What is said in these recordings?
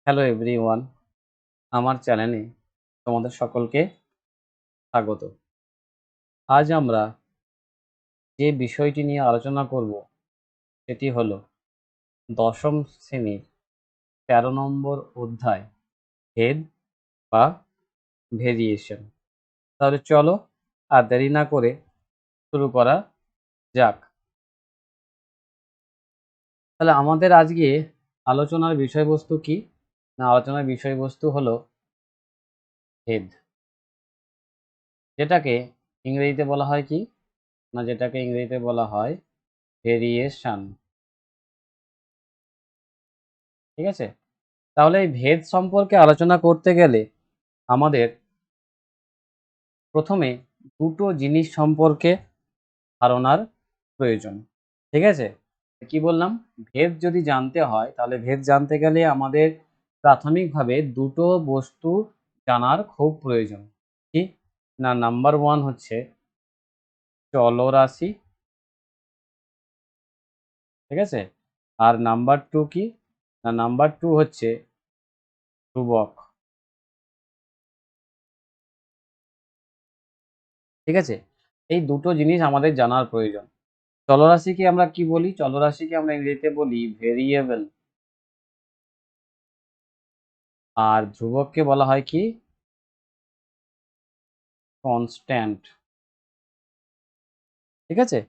Hello everyone, আমার চ্যানেলে তোমাদের সকলকে স্বাগত। আজ আমরা যে বিষয়টি নিয়ে আলোচনা করব সেটি হলো দশম শ্রেণীর ১৩ নম্বর অধ্যায় ভেদ বা ভেরিয়েশন। তাহলে চলো আর দেরি না করে শুরু করা যাক। তাহলে আমাদের আজকে আলোচনার বিষয়বস্তু কি? না, আলোচনার বিষয়বস্তু হলো ভেদ, যেটাকে ইংরেজিতে বলা হয় কি? না, যেটাকে ইংরেজিতে বলা হয় ভেরিয়েশন। ঠিক আছে? তাহলে এই ভেদ সম্পর্কে আলোচনা করতে গেলে আমাদের প্রথমে দুটো জিনিস সম্পর্কে ধারণার প্রয়োজন। ঠিক আছে? কি বললাম? ভেদ যদি জানতে হয় তাহলে ভেদ জানতে গেলে আমাদের প্রাথমিকভাবে দুটো বস্তু জানার খুব প্রয়োজন। কি? না, নাম্বার 1 হচ্ছে চলরাশি। ঠিক আছে? আর নাম্বার 2 কি? না, নাম্বার 2 হচ্ছে ধ্রুবক। ঠিক আছে? এই দুটো জিনিস আমাদের জানার প্রয়োজন। চলরাশিকে আমরা কি বলি? চলরাশিকে আমরা ইংরেজিতে বলি ভেরিয়েবল। আর ধ্রুবককে বলা হয় কি? কনস্ট্যান্ট। ঠিক আছে?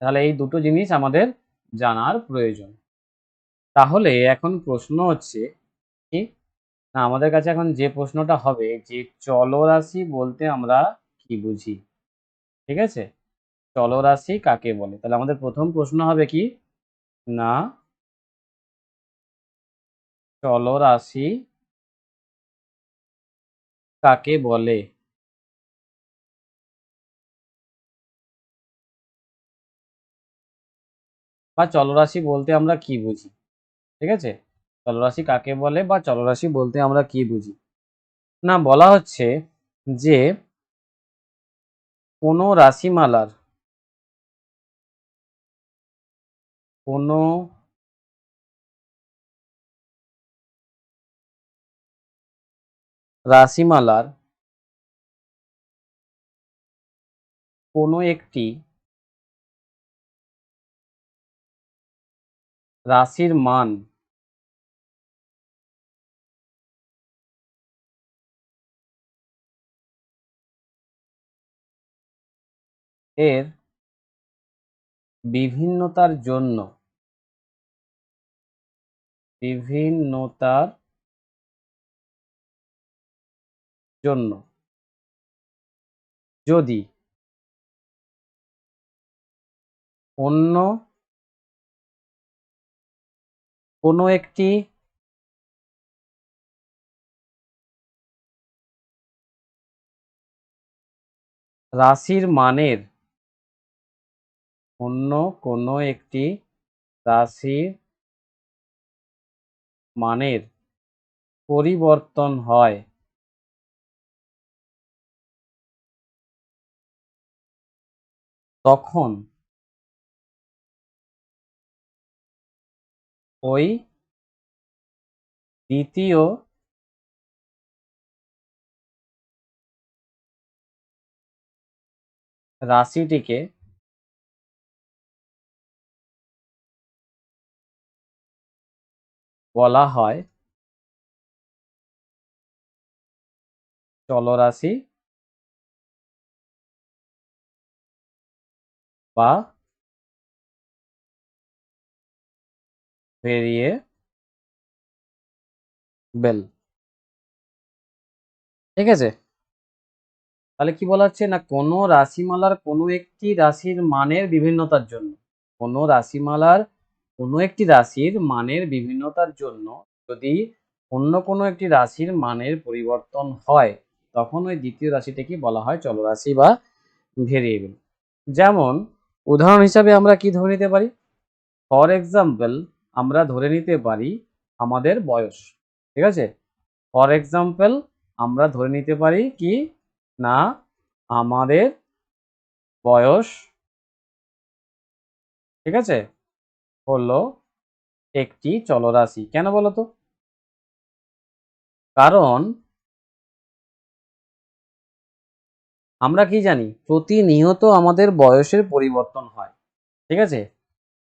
তাহলে এই দুটো জিনিস আমাদের জানার প্রয়োজন। তাহলে এখন প্রশ্ন হচ্ছে কি? না, আমাদের কাছে এখন যে প্রশ্নটা হবে যে চলরাশি বলতে আমরা কি বুঝি? ঠিক আছে? চলরাশি কাকে বলে? তাহলে আমাদের প্রথম প্রশ্ন হবে কি? না, চলরাশি কাকে বলে? বা চলরাশি বলতে আমরা কি বুঝি? ঠিক আছে? চলরাশি কাকে বলে বা চলরাশি বলতে আমরা কি বুঝি? না, বলা হচ্ছে যে কোনো রাশিমালার কোনো রাশিমালার কোনো একটি রাশির মান এর বিভিন্নতার জন্য বিভিন্নতার জন্য যদি অন্য কোনো একটি রাশির মানের অন্য কোনো একটি রাশির মানের পরিবর্তন হয় তখন ওই দ্বিতীয় রাশিটিকে বলা হয় চলরাশি বা ভেরিয়েবল। ঠিক আছে? তাহলে কি বলা হচ্ছে? না, কোনো রাশিমালার কোনো একটি রাশির মানের বিভিন্নতার জন্য, কোনো রাশিমালার কোনো একটি রাশির মানের বিভিন্নতার জন্য যদি অন্য কোনো একটি রাশির মানের পরিবর্তন হয় তখন ওই দ্বিতীয় রাশিটাকে বলা হয় চলরাশি বা ভেরিয়েবল। যেমন উদাহরণ হিসাবে আমরা কি ধরে নিতে পারি? ফর এক্সাম্পল, আমরা ধরে নিতে পারি আমাদের বয়স। ঠিক আছে? ফর এক্সাম্পল, আমরা ধরে নিতে পারি কি? না, আমাদের বয়স, ঠিক আছে, হলো একটি চলরাশি। কেন বলো তো? কারণ আমরা কি জানি, প্রতিনিয়ত আমাদের বয়সের পরিবর্তন হয়। ঠিক আছে?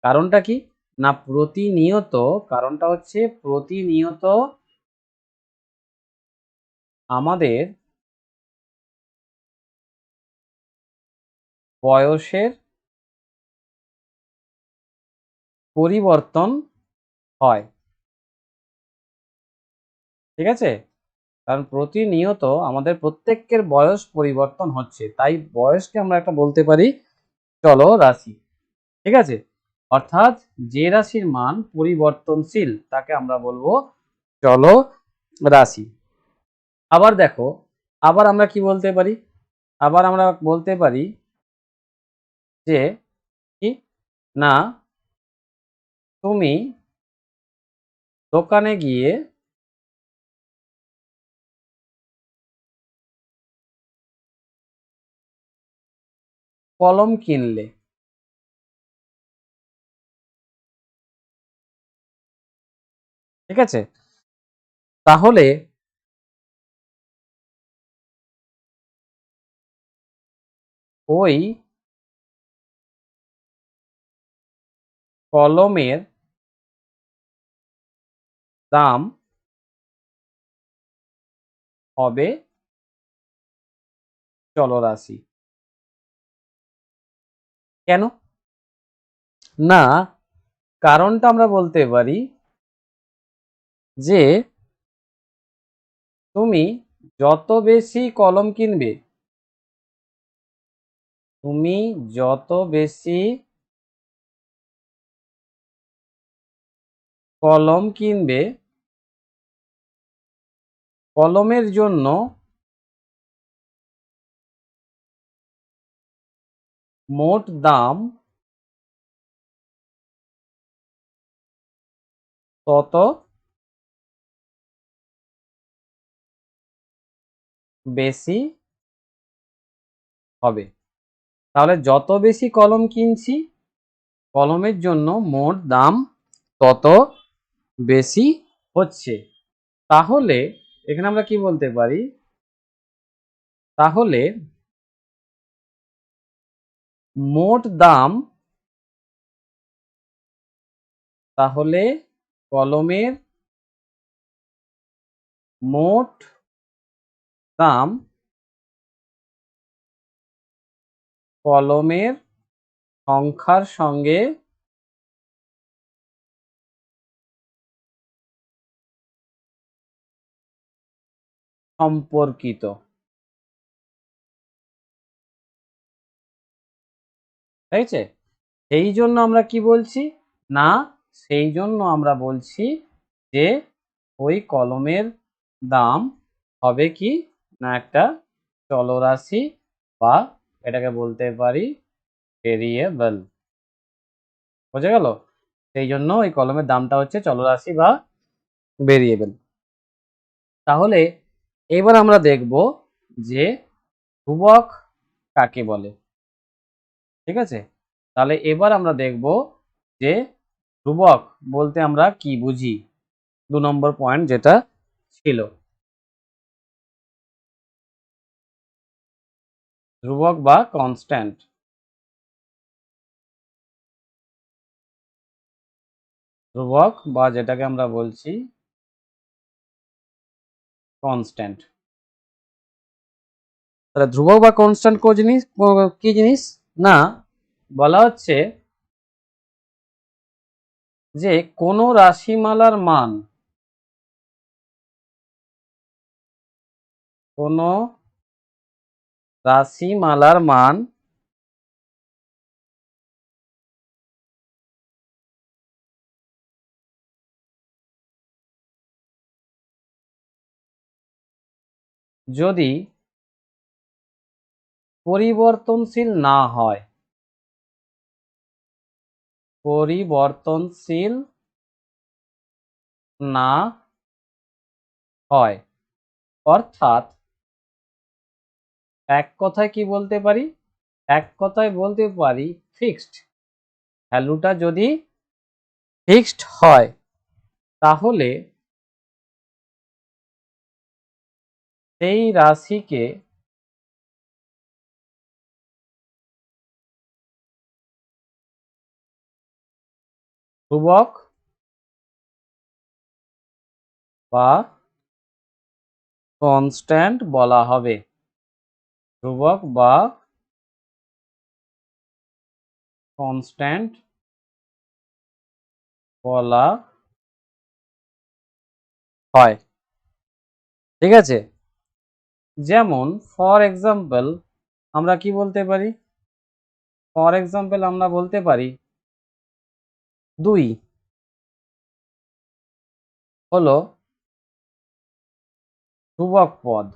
কারণটা কি? না প্রতিনিয়ত, কারণটা হচ্ছে প্রতিনিয়ত আমাদের বয়সের পরিবর্তন হয়। ঠিক আছে? কারণ প্রতিনিয়ত আমাদের প্রত্যেকের বয়স পরিবর্তন হচ্ছে। তাই বয়সকে আমরা একটা বলতে পারি চলরাশি। ঠিক আছে? অর্থাৎ যে রাশির মান পরিবর্তনশীল তাকে আমরা বলবো চলরাশি। আবার দেখো, আবার আমরা কি বলতে পারি? আবার আমরা বলতে পারি যে কি? না তুমি দোকানে গিয়ে কলম কিনলে। ঠিক আছে? তাহলে ওই কলমের দাম হবে চলরাশি। কেন? না কারণটা আমরা বলতে পারি যে তুমি যত বেশি কলম কিনবে, তুমি যত বেশি কলম কিনবে, কলমের জন্য মোট দাম তত বেশি হবে। তাহলে যত বেশি কলম কিনছি, কলমের জন্য মোট দাম তত বেশি হচ্ছে। তাহলে এখানে আমরা কি বলতে পারি? তাহলে মোট দাম, তাহলে কলমের মোট দাম কলমের সংখ্যার সঙ্গে সম্পর্কিত। ঠিক আছে? এই জন্য আমরা কি বলছি? না সেই জন্য আমরা বলছি যে ওই কলমের দাম হবে কি? না একটা চলরাশি, বা এটাকে বলতে পারি ভেরিয়েবল। বোঝা গেল? সেই জন্য ওই কলমের দামটা হচ্ছে চলরাশি বা ভেরিয়েবল। তাহলে এবার আমরা দেখব যে ধ্রুবক কাকে বলে। ঠিক আছে? তাহলে এবার আমরা দেখব যে ধ্রুবক বলতে আমরা কি বুঝি। ২ নম্বর পয়েন্ট যেটা ছিল। ধ্রুবক বা কনস্ট্যান্ট। ধ্রুবক বা যেটাকে আমরা বলছি কনস্ট্যান্ট। তাহলে ধ্রুবক বা কনস্ট্যান্ট কি জিনিস? না বলা হচ্ছে যে কোনো রাশিমালার মান, কোনো রাশিমালার মান যদি পরিবর্তনশীল না হয়, পরিবর্তনশীল না হয়, অর্থাৎ এক কথায় কি বলতে পারি? এক কথায় বলতে পারি ফিক্সড ভ্যালুটা যদি ফিক্সড হয়, তাহলে সেই রাশিকে ধ্রুবক বা কনস্ট্যান্ট বলা হবে। ধ্রুবক বা কনস্ট্যান্ট বলা হয়। ঠিক আছে, যেমন ফর এক্সাম্পল আমরা কি বলতে পারি? ফর এক্সাম্পল আমরা বলতে পারি 2 হলো ধ্রুবক পদ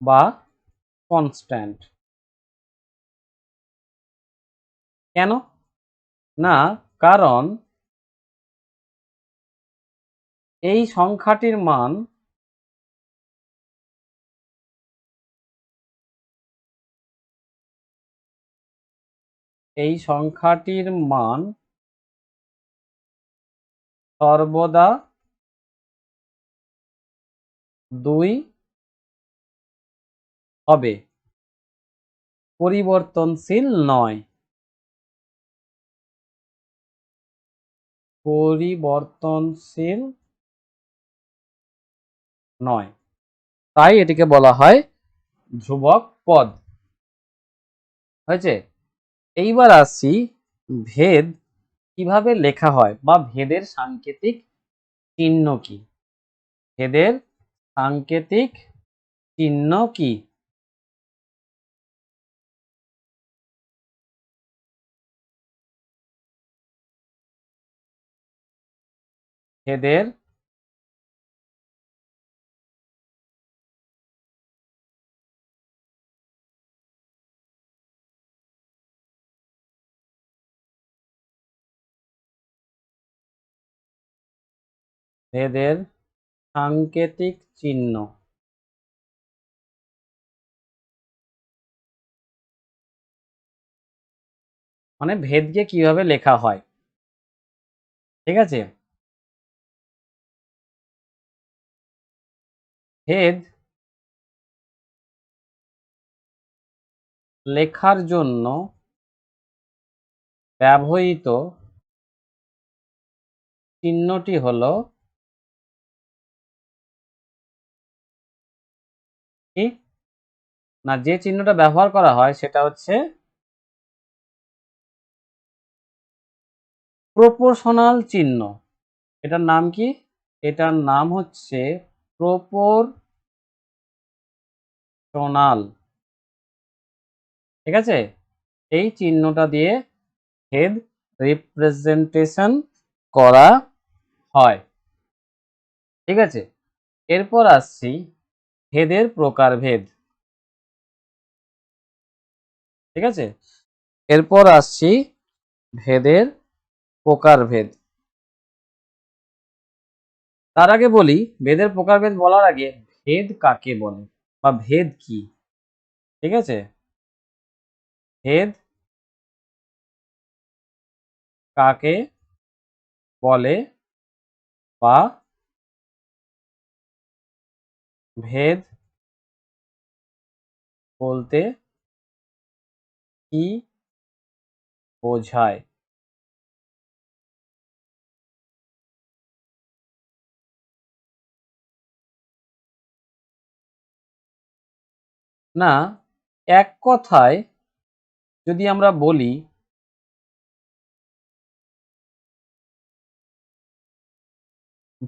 বা কনস্ট্যান্ট। কেন? না, কারণ এই সংখ্যাটির মান সর্বদা 2 হবে, পরিবর্তনশীল নয়। পরিবর্তনশীল নয়, তাই এটিকে বলা হয় ধ্রুবক পদ। হয়েছে? এইবার আসছি ভেদ কিভাবে লেখা হয় বা ভেদের সাংকেতিক চিহ্ন কি? ভেদের সাংকেতিক চিহ্ন কি? ভেদের ভেদের সাংকেতিক চিহ্ন মানে ভেদকে কিভাবে লেখা হয়। ঠিক আছে, ভেদ লেখার জন্য ব্যবহৃত চিহ্নটি হলো কি? না, যে চিহ্নটা ব্যবহার করা হয় সেটা হচ্ছে প্রপোর্শনাল চিহ্ন। এটার নাম কি? এটার নাম হচ্ছে প্রপোর্শনাল। ঠিক আছে, এই চিহ্নটা দিয়ে ভেদ রিপ্রেজেন্টেশন করা হয়। ঠিক আছে, এরপর আসছি ভেদের প্রকারভেদ। ঠিক আছে, এরপর আসছি ভেদের প্রকারভেদ। তার আগে বলি, ভেদের প্রকারভেদ বলার আগে ভেদ কাকে বলে বা ভেদ কি? ঠিক আছে, ভেদ কাকে বলে বা ভেদ বলতে কি বোঝায়? না, এক কথায় যদি আমরা বলি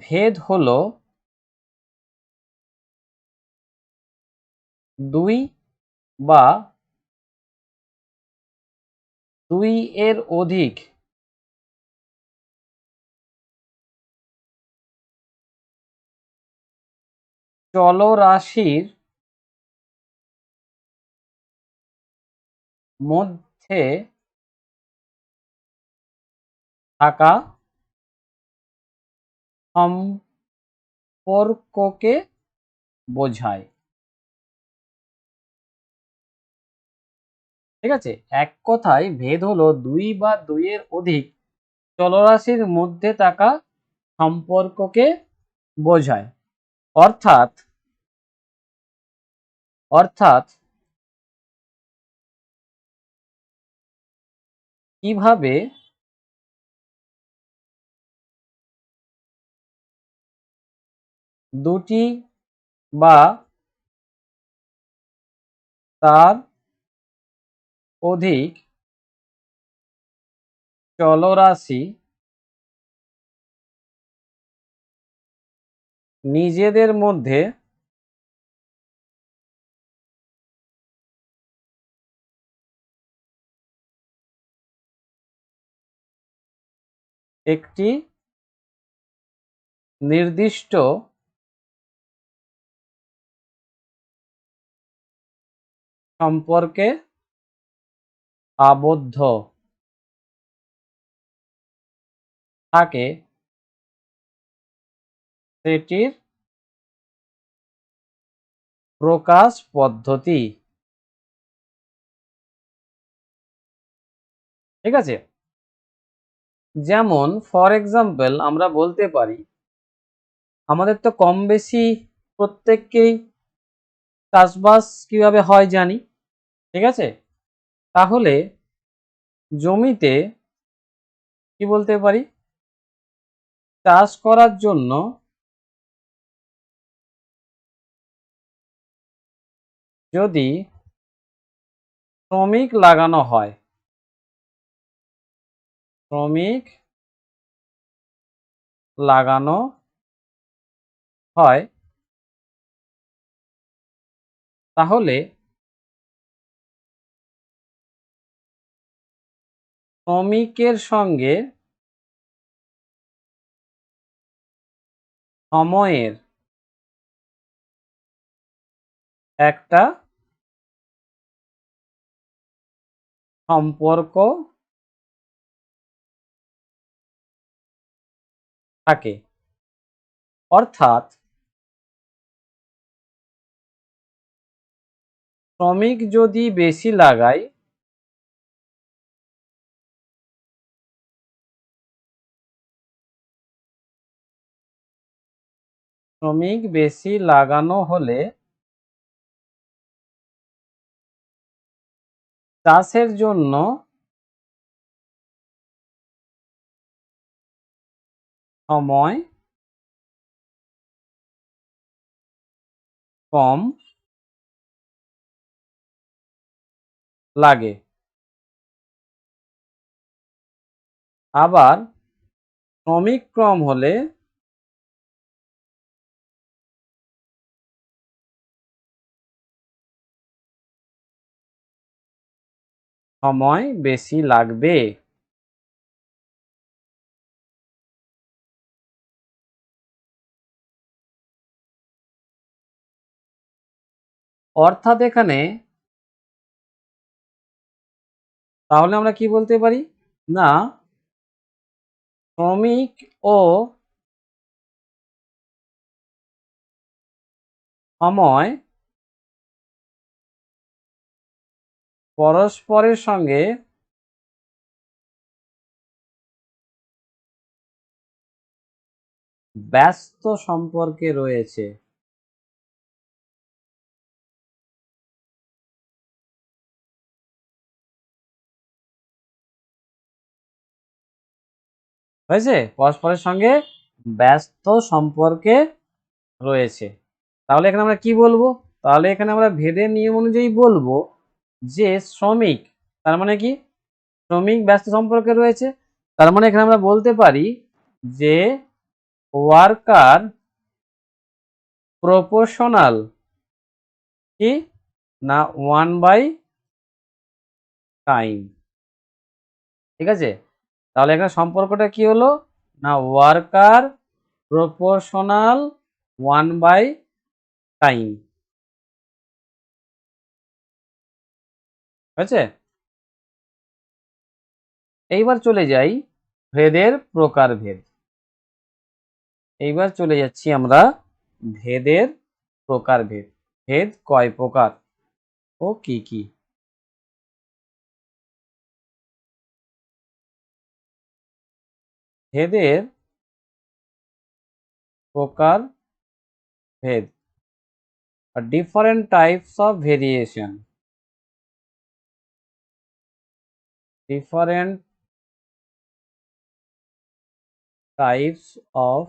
ভেদ হলো 2 বা 2 এর অধিক চলরাশির মধ্যে থাকা সম্পর্ককে বোঝায়। ঠিক আছে, এক কথায় ভেদ হলো 2 বা 2 এর অধিক চলরাশির মধ্যে থাকা সম্পর্ককে বোঝায়। অর্থাৎ অর্থাৎ কিভাবে দুটি বা তার অধিক চলরাশি নিজেদের মধ্যে একটি নির্দিষ্ট সম্পর্কে আবদ্ধ থাকে সেটির প্রকাশ পদ্ধতি। ঠিক আছে, যেমন ফর এক্সাম্পল আমরা বলতে পারি আমাদের তো কম বেশি প্রত্যেককেই চাষবাস কিভাবে হয় জানি। ঠিক আছে, তাহলে জমিতে কি বলতে পারি, চাষ করার জন্য যদি শ্রমিক লাগানো হয়, শ্রমিক লাগানো হয় তাহলে শ্রমিকের সঙ্গে সময়ের একটা সম্পর্ক থাকে। অর্থাৎ শ্রমিক যদি বেশি লাগায় শ্রমিক বেশি লাগানো হলে চাষের জন্য সময় কম লাগে। আবার শ্রমিক কম হলে সময় বেশি লাগবে। অর্থাৎ এখানে তাহলে আমরা কি বলতে পারি, না শ্রমিক ও সময় পরস্পরের সঙ্গে ব্যস্ত সম্পর্কে রয়েছে। হয়েছে, পরস্পরের সঙ্গে ব্যস্ত সম্পর্কে রয়েছে। তাহলে এখানে আমরা কি বলবো, তাহলে এখানে আমরা ভেদের নিয়ম অনুযায়ী বলবো যে শ্রমিক, তার মানে কি শ্রমিক ব্যস্ত সম্পর্কে রয়েছে, তার মানে এখানে আমরা বলতে পারি যে ওয়ার্কার প্রপোর্শনাল কি না 1/টাইম। ঠিক আছে, তাহলে এখানে সম্পর্কটা কি হলো না ওয়ার্কার প্রপোর্শনাল 1/টাইম। হয়েছে, এইবার চলে যাই ভেদের প্রকারভেদ। এইবার চলে যাচ্ছি আমরা ভেদের প্রকারভেদ। ভেদ কয় প্রকার ও কি কি। ভেদের প্রকার ভেদ, different types of variation, different types of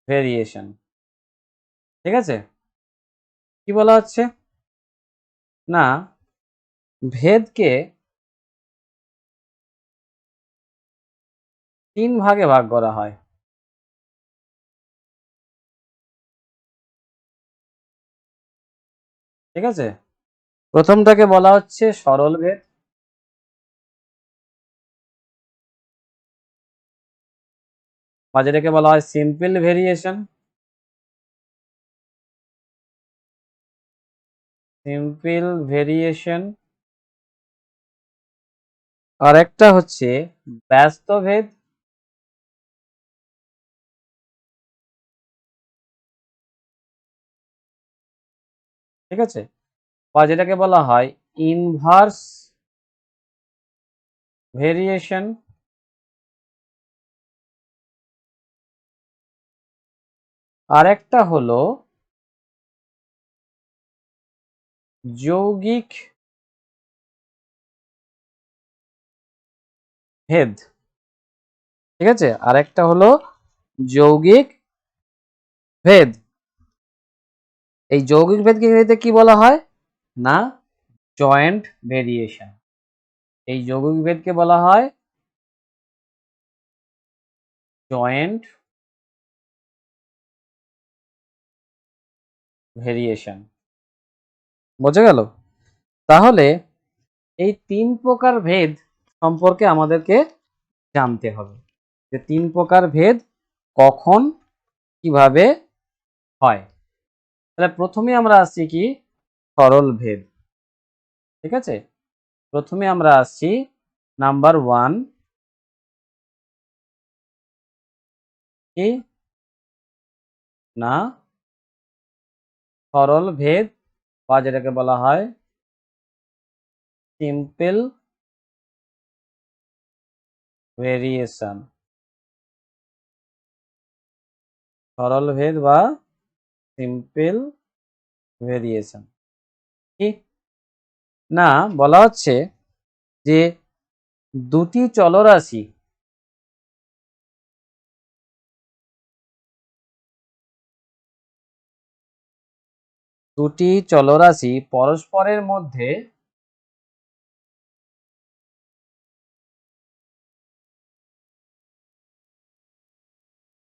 variation. ঠিক আছে, কি বলা হচ্ছে না ভেদকে 3 ভাগে ভাগ করা হয়। ঠিক আছে, প্রথমটাকে বলা হচ্ছে সরল ভেদ, বা যেটাকে বলা হয় সিম্পল ভেরিয়েশন, সিম্পল ভেরিয়েশন। আর একটা হচ্ছে ব্যস্ত ভেদ, ঠিক আছে, বা যেটাকে বলা হয় ইনভার্স ভেরিয়েশন। আর একটা হলো যৌগিক ভেদ। ঠিক আছে, আর একটা হলো যৌগিক ভেদ। এই যৌগিক ভেদকে ইংরেজিতে কি বলা হয় না জয়েন্ট ভেরিয়েশন। এই যৌগিক ভেদকে বলা হয় জয়েন্ট ভেরিয়েশন। বোঝা গেল? তাহলে এই 3 প্রকার ভেদ সম্পর্কে আমাদেরকে জানতে হবে যে 3 প্রকার ভেদ কখন কিভাবে হয়। তাহলে প্রথমে আমরা আসছি কি সরল ভেদ। ঠিক আছে, প্রথমে আমরা আসছি নাম্বার 1 কি না সরল ভেদ, বা যেটাকে বলা হয় সিম্পল ভেরিয়েশন। সরল ভেদ বা সিম্পল ভেরিয়েশন কি না বলা হচ্ছে যে দুটি চলরাশি পরস্পরের মধ্যে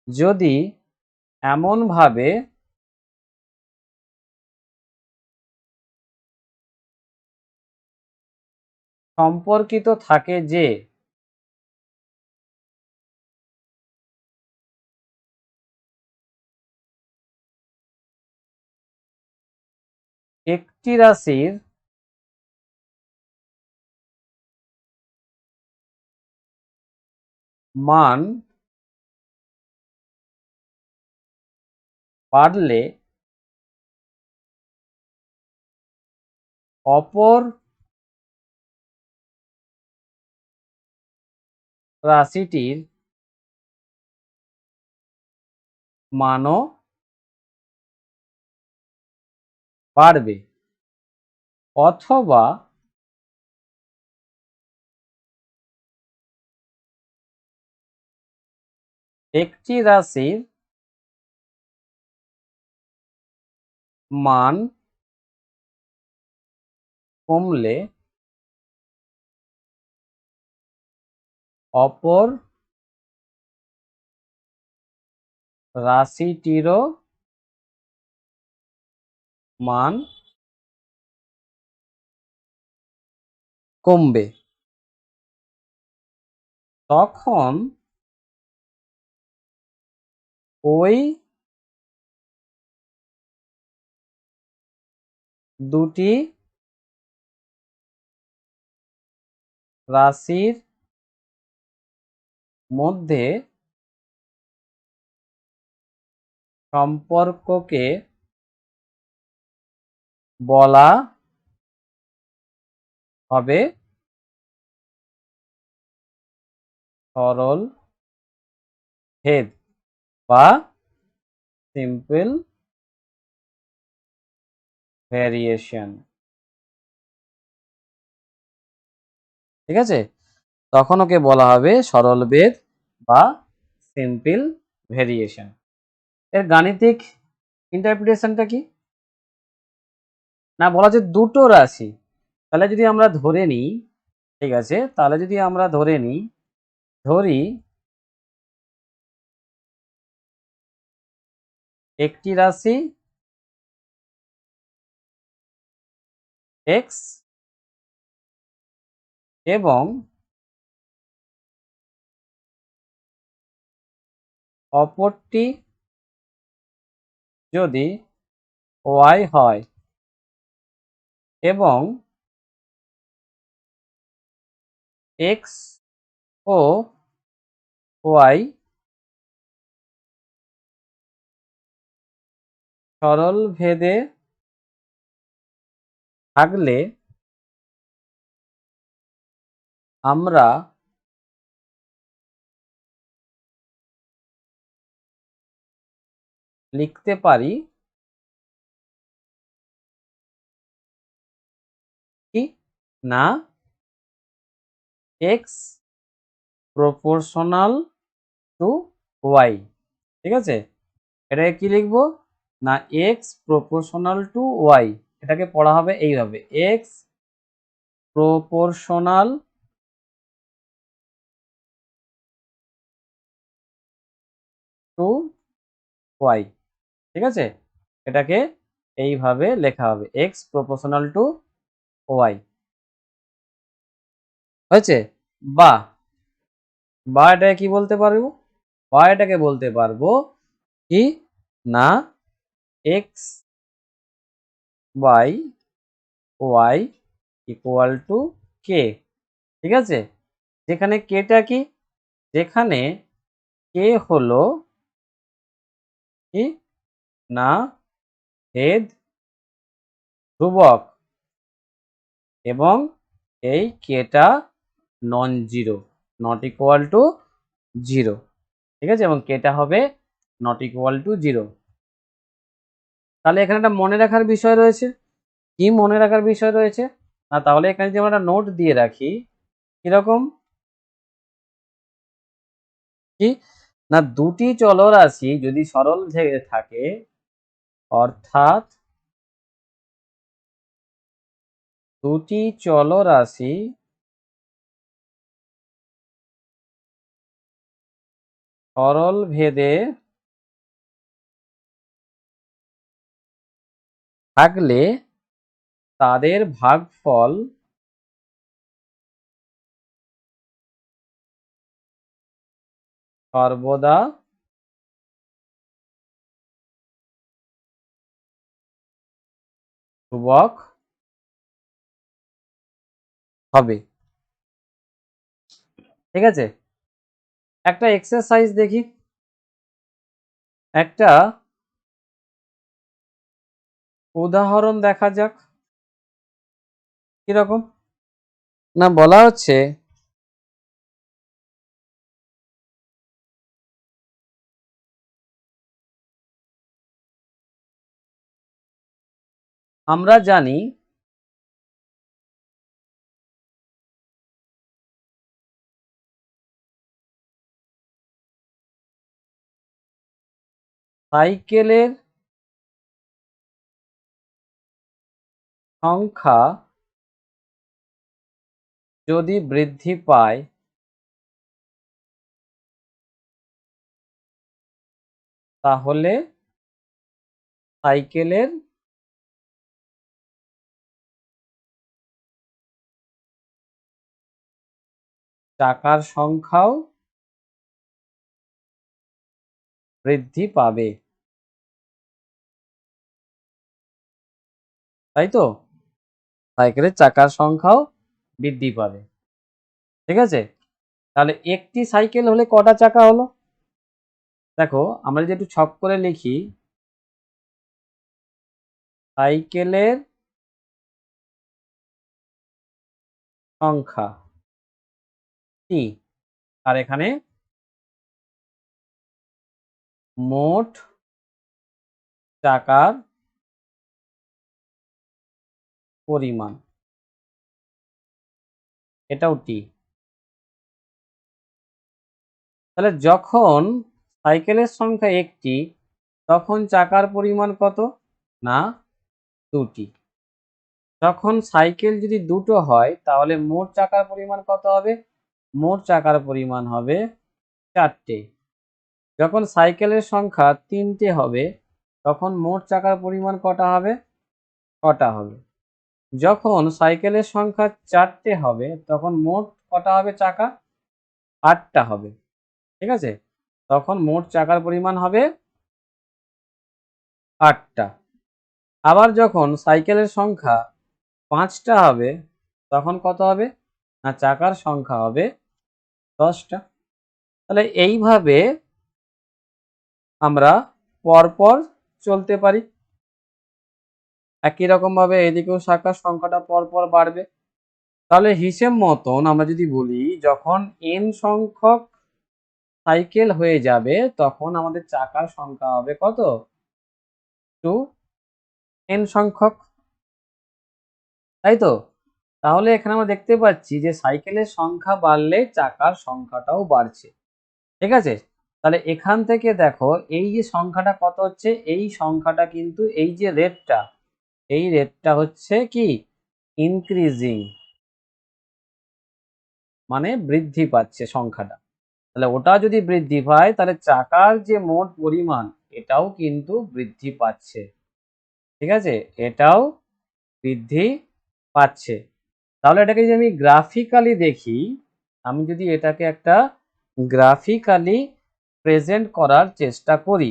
যদি এমনভাবে সম্পর্কিত থাকে যে একটি রাশির মান বাড়লে অপর রাশিটির মানও বাড়বে, অথবা একটি রাশির মান কমলে অপর রাশিটিরও মান কমবে। তখন ওই দুটি রাশির মধ্যে সম্পর্ককে বলা হবে সরল ভেদ বা সিম্পল ভ্যারিয়েশন। ঠিক আছে, তখন ওকে বলা হবে সরল ভেদ বা সিম্পল ভ্যারিয়েশন। এর গাণিতিক ইন্টারপ্রিটেশনটা কি না, বলা যে দুটো রাশি, তাহলে যদি আমরা ধরে নিই, ঠিক আছে, তাহলে যদি আমরা ধরি একটি রাশি x এবং অপরটি যদি y হয় এবং x ও y সরল ভেদে থাকলে আমরা লিখতে পারি কি না x প্রপোর্শনাল টু y। ঠিক আছে, এটাকে কি লিখবো না x প্রপোর্শনাল টু y। এটাকে পড়া হবে এইভাবে, x প্রপোর্শনাল টু y। ঠিক আছে, এটাকে এইভাবে লেখা হবে, x প্রপোর্শনাল টু y। হয়েছে, বা বা এটাকে কি বলতে পারবো, বা এটাকে বলতে পারবো কি না x by y equal to k। ঠিক আছে, যেখানে কেটা কি, যেখানে কে হলো কি না ভেদ ধ্রুবক এবং এই কেটা non zero, not equal to zero. ঠিক আছে, এবং কেটা হবে নট ইকুয়াল টু জিরো। তাহলে এখানে একটা মনে রাখার বিষয় রয়েছে, কি মনে রাখার বিষয় রয়েছে না, তাহলে এখানে যদি আমরা একটা নোট দিয়ে রাখি কিরকম কি না দুটি চলরাশি যদি সরল ভেদে থাকে, অর্থাৎ দুটি চলরাশি সরল ভেদে থাকলে তাদের ভাগফল সর্বদা ধ্রুবক হবে। ঠিক আছে, একটা এক্সারসাইজ দেখি, একটা উদাহরণ দেখা যাক কিরকম না, বলা হচ্ছে আমরা জানি সাইকেলের সংখ্যা যদি বৃদ্ধি পায় তাহলে সাইকেলের চাকার সংখ্যাও বৃদ্ধি পাবে, তাই তো, সাইকেলের চাকার সংখ্যাও বৃদ্ধি পাবে। ঠিক আছে, তাহলে একটি সাইকেল হলে কটা চাকা হলো, দেখো আমরা যদি একটু ছক করে লিখি, সাইকেলের সংখ্যা টি, আর এখানে মোট চাকার পরিমাণ, এটাও টি। তাহলে যখন সাইকেলের সংখ্যা একটি তখন চাকার পরিমাণ কত? না দুটি। যখন সাইকেল যদি দুটো হয় তাহলে মোট চাকার পরিমাণ কত হবে? মোট চাকার পরিমাণ হবে চারটে। যখন সাইকেলের সংখ্যা তিনটে হবে তখন মোট চাকার পরিমাণ কটা হবে? কটা হবে। যখন সাইকেলের সংখ্যা চারটে হবে তখন মোট কটা হবে চাকা? আটটা হবে। ঠিক আছে, তখন মোট চাকার পরিমাণ হবে আটটা। আবার যখন সাইকেলের সংখ্যা পাঁচটা হবে তখন কত হবে? না চাকার সংখ্যা হবে 10টা। তাহলে এইভাবে আমরা পরপর চলতে পারি। একই রকম ভাবে এদিকেও চাকার সংখ্যাটা পরপর বাড়বে। তাহলে হিসেব মতন আমরা যদি বলি যখন n সংখ্যক সাইকেল হয়ে যাবে তখন আমাদের চাকার সংখ্যা হবে কত? 2n সংখ্যক, তাই তো? তাহলে এখানে আমরা দেখতে পাচ্ছি যে সাইকেলের সংখ্যা বাড়লে চাকার সংখ্যাটাও বাড়ছে। ঠিক আছে, তাহলে এখান থেকে দেখো এই যে সংখ্যাটা কত হচ্ছে, এই সংখ্যাটা কিন্তু এই যে রেটটা, এই রেটটা হচ্ছে কি ইনক্রিজিং, মানে বৃদ্ধি পাচ্ছে সংখ্যাটা। তাহলে ওটা যদি বৃদ্ধি পায় তাহলে চাকার যে মোট পরিমাণ এটাও কিন্তু বৃদ্ধি পাচ্ছে। ঠিক আছে, এটাও বৃদ্ধি পাচ্ছে। তাহলে এটাকে যদি আমি গ্রাফিক্যালি দেখি, আমি যদি এটাকে একটা গ্রাফিক্যালি প্রেজেন্ট করার চেষ্টা করি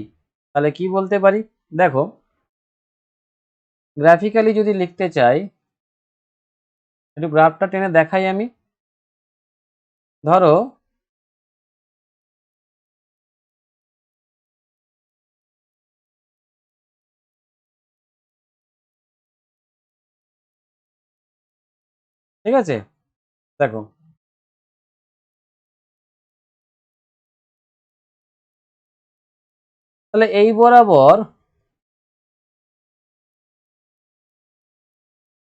তাহলে কি বলতে পারি? দেখো, গ্রাফিক্যালি যদি লিখতে চাই, একটু গ্রাফটা টেনে দেখাই আমি। ধরো ঠিক আছে, দেখো তাহলে এই বরাবর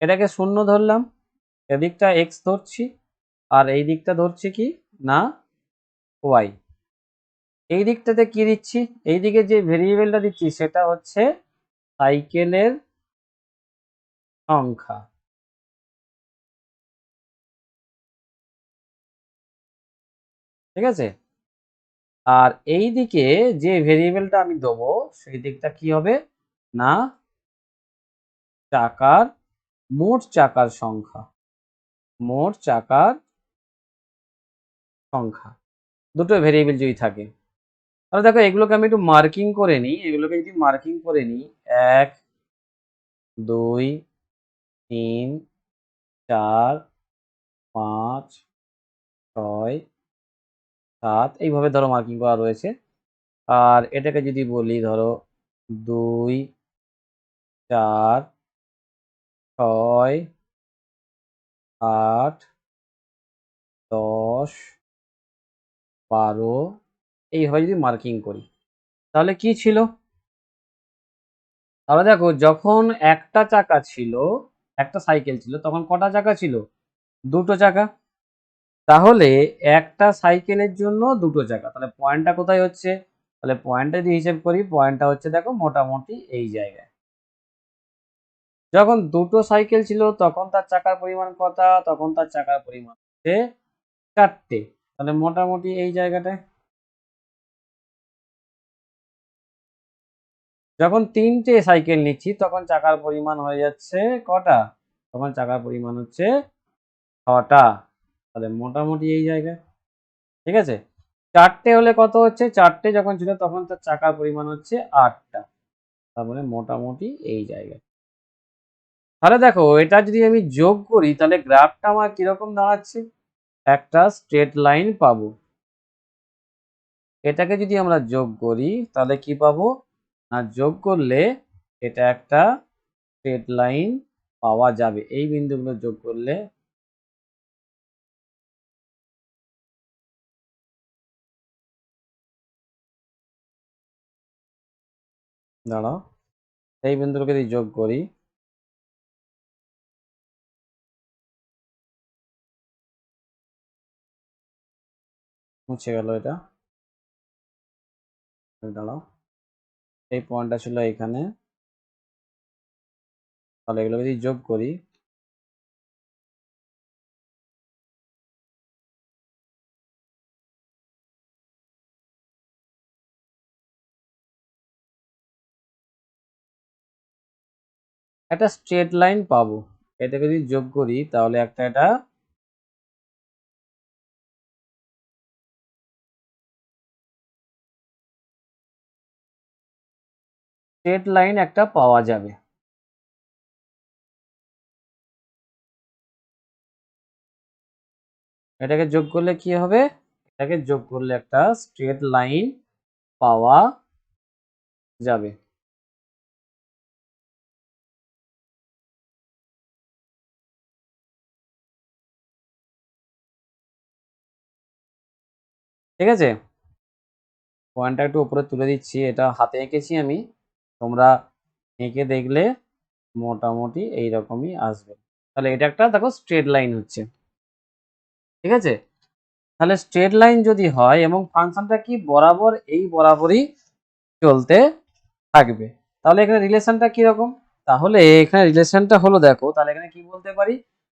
এটাকে 0 ধরলাম, এদিকটা x ধরছি আর এই দিকটা ধরছি কি না y। এই দিকটাতে কি দিচ্ছি? এই দিকে যে ভেরিয়েবলটা দিচ্ছি সেটা হচ্ছে সাইকেলের সংখ্যা। ঠিক আছে, আর এই দিকে যে ভেরিয়েবলটা আমি দেবো সেই দিকটা কি হবে না চাকার, মোট চাকার সংখ্যা, মোট চাকার সংখ্যা, দুটো ভেরিয়েবল যদি থাকে। তাহলে দেখো এগুলোকে আমি একটু মার্কিং করে নিই, এগুলোকে যদি মার্কিং করে নিই 1 2 3 4 5 6 7 এইভাবে ধরো মার্কিং করা রয়েছে। আর এটাকে যদি বলি ধরো 2 4 6 8 10 12 এইভাবে যদি মার্কিং করি তাহলে কি ছিল? তাহলে দেখো যখন একটা চাকা ছিল, একটা সাইকেল ছিল তখন কটা চাকা ছিল? দুটো চাকা। তাহলে একটা সাইকেলের জন্য দুটো চাকা, তাহলে পয়েন্টটা কোথায় হচ্ছে? তাহলে পয়েন্টটা যদি হিসেব করি, পয়েন্টটা হচ্ছে দেখো মোটামুটি এই জায়গায়। যখন দুটো সাইকেল ছিল তখন তার চাকার পরিমাণ কত? তখন তার চাকার পরিমাণ হচ্ছে চারটে, তাহলে মোটামুটি এই জায়গাটায়। যখন তিনটে সাইকেল নিচ্ছি তখন চাকার পরিমাণ হয়ে যাচ্ছে কটা? তখন চাকার পরিমাণ হচ্ছে 6টা, তাহলে মোটামুটি এই জায়গায়। ঠিক আছে, চারটে হলে কত হচ্ছে? চারটে যখন ছিল তখন তার চাকার পরিমাণ হচ্ছে 8টা, তারপরে মোটামুটি এই জায়গায়। তাহলে দেখো এটা যদি আমি যোগ করি তাহলে গ্রাফটা আমার কিরকম দাঁড়াচ্ছে? একটা স্ট্রেট লাইন পাবো। এটাকে যদি আমরা যোগ করি তাহলে কি পাবো? না যোগ করলে এটা একটা স্ট্রেট লাইন পাওয়া যাবে, এই বিন্দুগুলো যোগ করলে দাঁড়াও, এই বিন্দুকে যদি যোগ করি, মুছে গেল এটা, দাঁড়াও, এই পয়েন্টটা ছিল এখানে, তাহলে এগুলো যদি যোগ করি, একটা স্ট্রেট লাইন পাবো। এটাকে যদি যোগ করি তাহলে এটা স্ট্রেট লাইন একটা পাওয়া যাবে। এটাকে যোগ করলে কি হবে? এটাকে যোগ করলে একটা স্ট্রেট লাইন পাওয়া যাবে। ঠিক আছে, পয়েন্টটা একটু উপরে তুলে দিচ্ছি, এটা হাতে এঁকেছি আমি, তোমরা এঁকে দেখলে মোটামুটি এইরকমই আসবে। তাহলে এটা একটা দেখো স্ট্রেট লাইন হচ্ছে। ঠিক আছে, তাহলে স্ট্রেট লাইন যদি হয় এবং ফাংশনটা কি বরাবর এই বরাবরই চলতে থাকবে, তাহলে এখানে রিলেশনটা কি রকম? তাহলে এখানে রিলেশনটা হলো, দেখো তাহলে এখানে কি বলতে পারি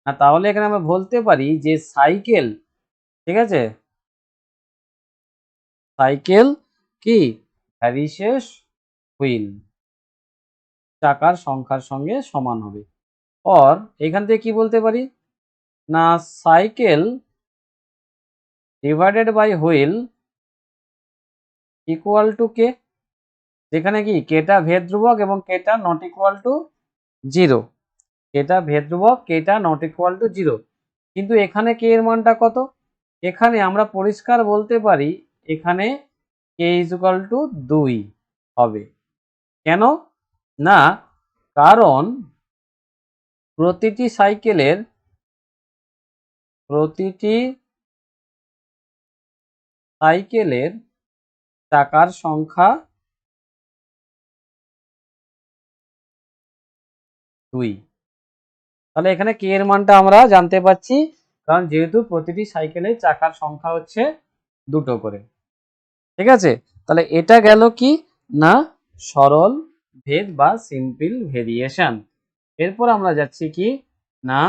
না, তাহলে এখানে আমরা বলতে পারি যে সাইকেল, ঠিক আছে, সাইকেল কি ভ্যারিসেস হুইল, চাকার সংখ্যার সঙ্গে সমান হবে। অর এখান থেকে কি বলতে পারি না, cycle divided by wheel equal to K, যেখানে কি কেটা ভেদ ধ্রুবক এবং কেটা নট ইকুয়াল টু 0, কেটা ভেদ ধ্রুবক, কেটা নট ইকুয়াল টু 0, কিন্তু এখানে কে এর মানটা কত? এখানে আমরা পরিষ্কার বলতে পারি এখানে কে ইজ ইকুয়াল টু 2 হবে। কেন না, কারণ প্রতিটি সাইকেলের চাকার সংখ্যা 2। তাহলে এখানে কে এর মানটা আমরা জানতে পারছি, কারণ যেহেতু প্রতিটি সাইকেলের চাকার সংখ্যা হচ্ছে 2 করে। ঠিক আছে, তাহলে এটা গেল কি না সরল ভেদ বা সিম্পল ভেরিয়েশন। এরপর আমরা যাচ্ছি কি না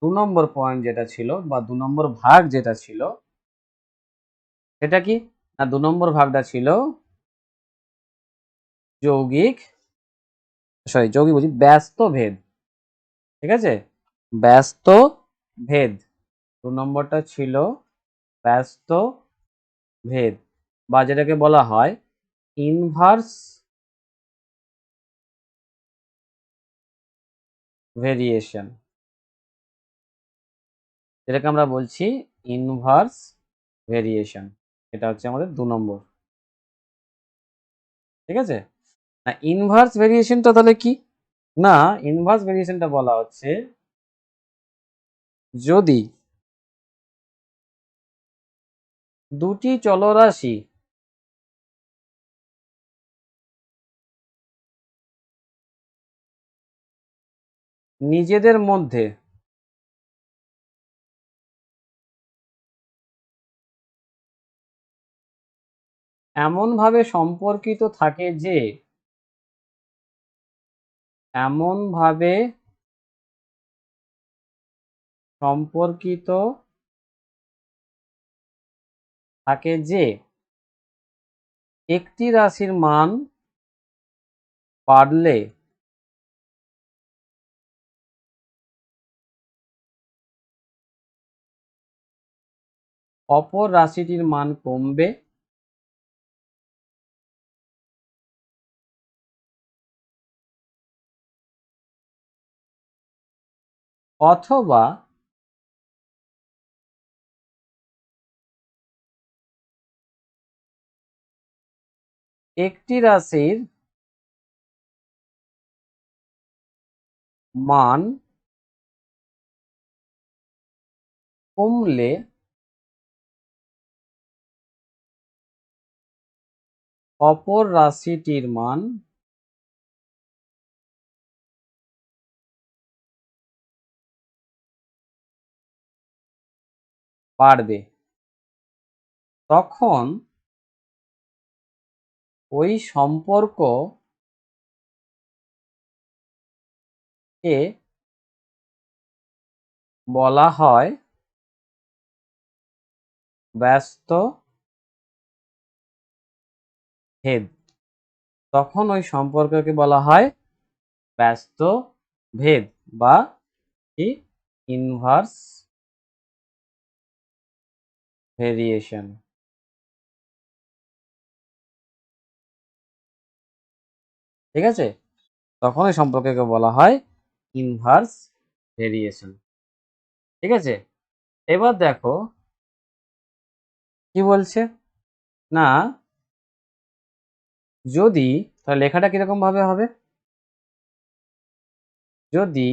2 নম্বর পয়েন্ট যেটা ছিল বা 2 নম্বর ভাগ যেটা ছিল, সেটা কি না 2 নম্বর ভাগটা ছিল যৌগিক, যৌগিক বলছি ব্যস্ত ভেদ। ঠিক আছে, ব্যস্ত ভেদ 2 নম্বরটা ছিল ব্যস্ত ভেদ, বা যেটাকে বলা হয় ইনভার্স ভেরিয়েশন, যেটাকে আমরা বলছি ইনভার্স ভেরিয়েশন। এটা হচ্ছে আমাদের 2 নম্বর। ঠিক আছে, না ইনভার্স ভেরিয়েশনটা তাহলে কি না, ইনভার্স ভেরিয়েশনটা বলা হচ্ছে যদি দুটি চলরাশি নিজেদের মধ্যে এমনভাবে সম্পর্কিত থাকে যে এমনভাবে সম্পর্কিত থাকে যে একটি রাশির মান বাড়লে অপর রাশিটির মান কমবে, অথবা একটি রাশির মান কমলে অপর রাশিটির মান বাড়বে, তখন ওই সম্পর্ককে বলা হয় ব্যস্ত ভেদ। তখন ওই সম্পর্ককে বলা হয় ব্যস্ত ভেদ বা কি ইনভার্স ভেরিয়েশন। ঠিক আছে, তখন ওই সম্পর্ককে বলা হয় ইনভার্স ভেরিয়েশন। ঠিক আছে, এবার দেখো কি বলছে না, যদি, তাহলে লেখাটা কিরকম ভাবে হবে, যদি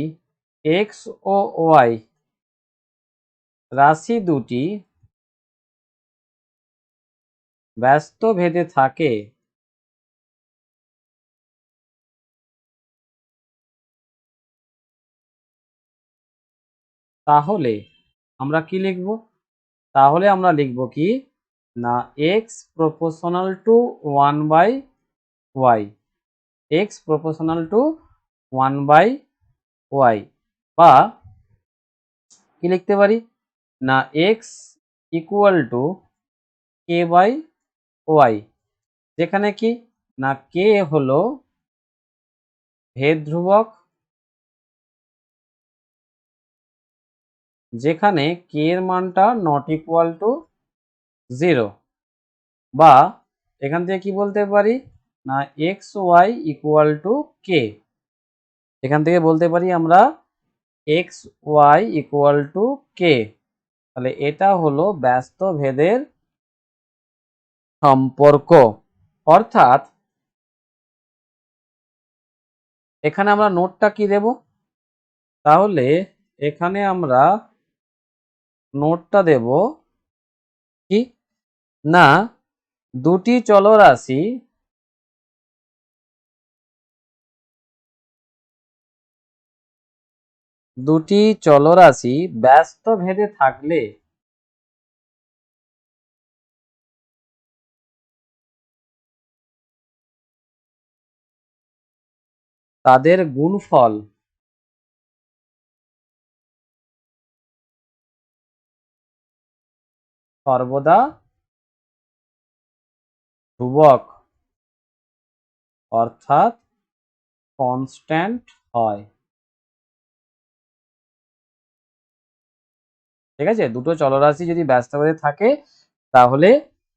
এক্স ও ওয়াই রাশি দুটি ব্যস্ত ভেদে থাকে, তাহলে আমরা কি লিখব, তাহলে আমরা লিখব কি না x proportional two 1/y, x proportional two 1/y, বা কি লিখতে পারি না এক্স ইকুয়াল টু k/y, যেখানে কি না কে হলো ভেদ ধ্রুবক, যেখানে কে এর মানটা নট ইকুয়াল টু 0, বা এখান থেকে কি বলতে পারি না এক্স ওয়াই ইকুয়াল টু কে, এখান থেকে বলতে পারি আমরা x Y equal to K. তাহলে এটা হলো ব্যস্ত ভেদের সম্পর্ক। অর্থাৎ এখানে আমরা নোটটা কি দেব, তাহলে এখানে আমরা নোটটা দেব কি না দুটি চলরাশি ব্যস্ত ভেদে থাকলে তাদের গুণফল সর্বদা ধ্রুবক অর্থাৎ কনস্ট্যান্ট হয়। ঠিক আছে, দুটো চলরাশি যদি ব্যস্ত ভেদে থাকে তাহলে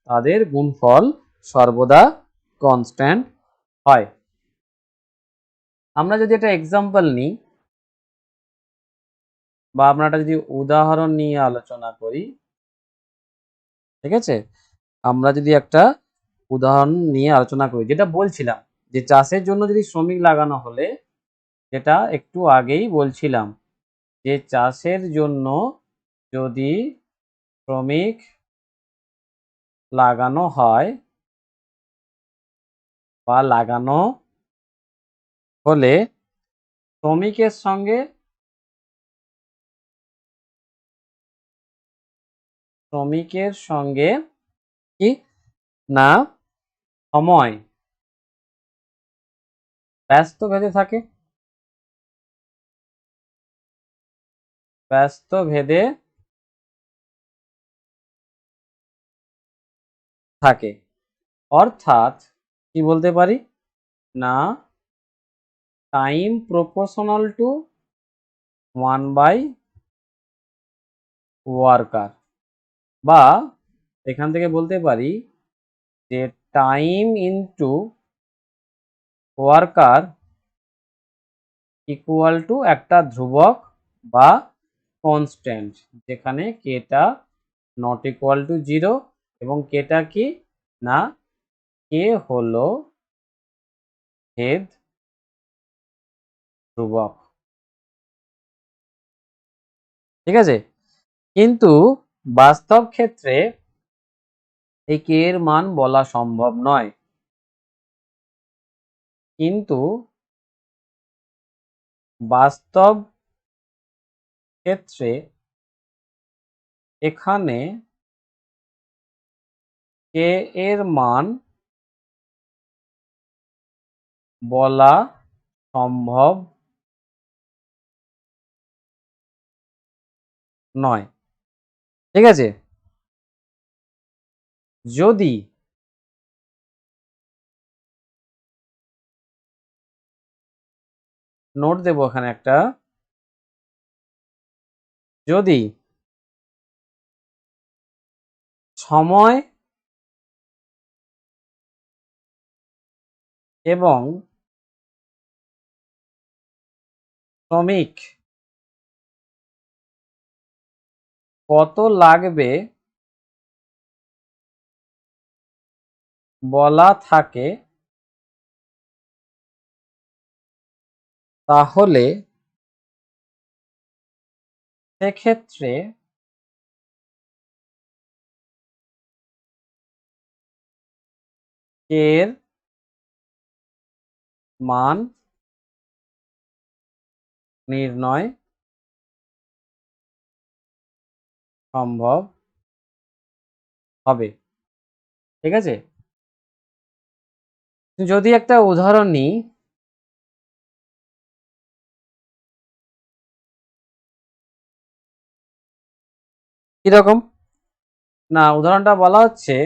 তাদের গুণফল সর্বদা কনস্ট্যান্ট হয়। আমরা যদি একটা এক্সাম্পল নিই বা আমরা একটা যদি উদাহরণ নিয়ে আলোচনা করি, ঠিক আছে, আমরা যদি একটা উদাহরণ নিয়ে আলোচনা করি, যেটা বলছিলাম যে চাষের জন্য যদি শ্রমিক লাগানো হলে, যেটা একটু আগেই বলছিলাম যে চাষের জন্য যদি শ্রমিক লাগানো হয় বা লাগানো হলে শ্রমিকের সঙ্গে কি না সময় ব্যস্ত ভেদে থাকে, ব্যস্ত ভেদে থাকে। অর্থাৎ কি বলতে পারি না টাইম প্রপোর্শনাল টু 1/ওয়ার্কার, বা এখান থেকে বলতে পারি যে time into worker equal to একটা ধ্রুবক বা কনস্ট্যান্ট, যেখানে কেটা নট ইকুয়াল টু 0 এবং কেটা কি না কে হলো ভেদ ধ্রুবক। ঠিক আছে, কিন্তু বাস্তব ক্ষেত্রে এই কে এর মান বলা সম্ভব নয়, কিন্তু বাস্তব ক্ষেত্রে এখানে কে এর মান বলা সম্ভব নয়। ঠিক আছে, যদি নোট দেব এখানে একটা, যদি সময় এবং শ্রমিক কত লাগবে বলা থাকে, তাহলে সেক্ষেত্রে এর মান নির্ণয় সম্ভব হবে। ঠিক আছে, যদি একটা উদাহরণ নিই, কিরকম না, উদাহরণটা বলা হচ্ছে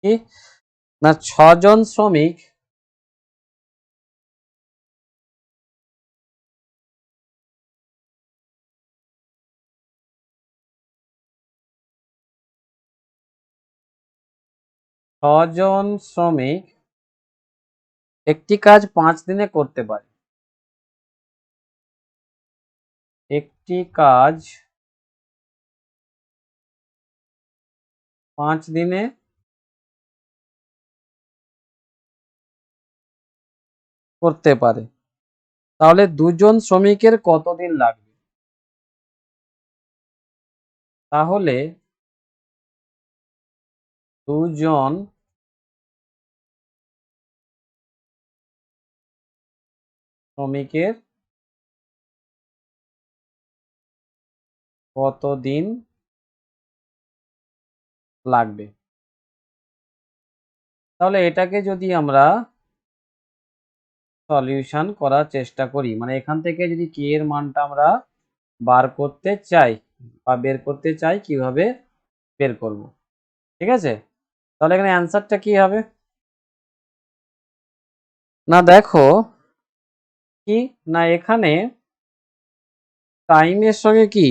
কি না, 6 জন শ্রমিক একটি কাজ 5 দিনে করতে পারে। একটি কাজ 5 দিনে করতে পারে, তাহলে 2 জন শ্রমিকের কতদিন লাগবে? তাহলে 2 জন শ্রমিকের কতদিন লাগবে? তাহলে এটাকে যদি আমরা সলিউশন করার চেষ্টা করি, মানে এখান থেকে যদি কে এর মানটা আমরা বার করতে চাই বা বের করতে চাই, কিভাবে বের করব? ঠিক আছে, তাহলে এখানে অ্যান্সারটা কি হবে? না দেখো কি না, এখানে টাইমের সঙ্গে কি